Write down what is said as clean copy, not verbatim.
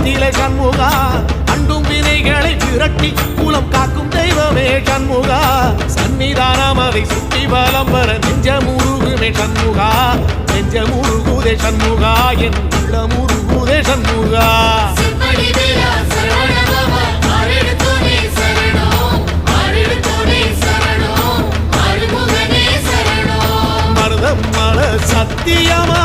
நிலை சண்முகா அண்டும் வினைகளை விரட்டி குலம் காக்கும் தெய்வமே சண்முகா சன்னிதானம் அதை சுற்றி பலம் வர நெஞ்சமுருகுமே சண்முகா நெஞ்சமுருகுதே சண்முகா என் உள்ளமுருகுதே சண்முகா மருதம் மல சத்தியமா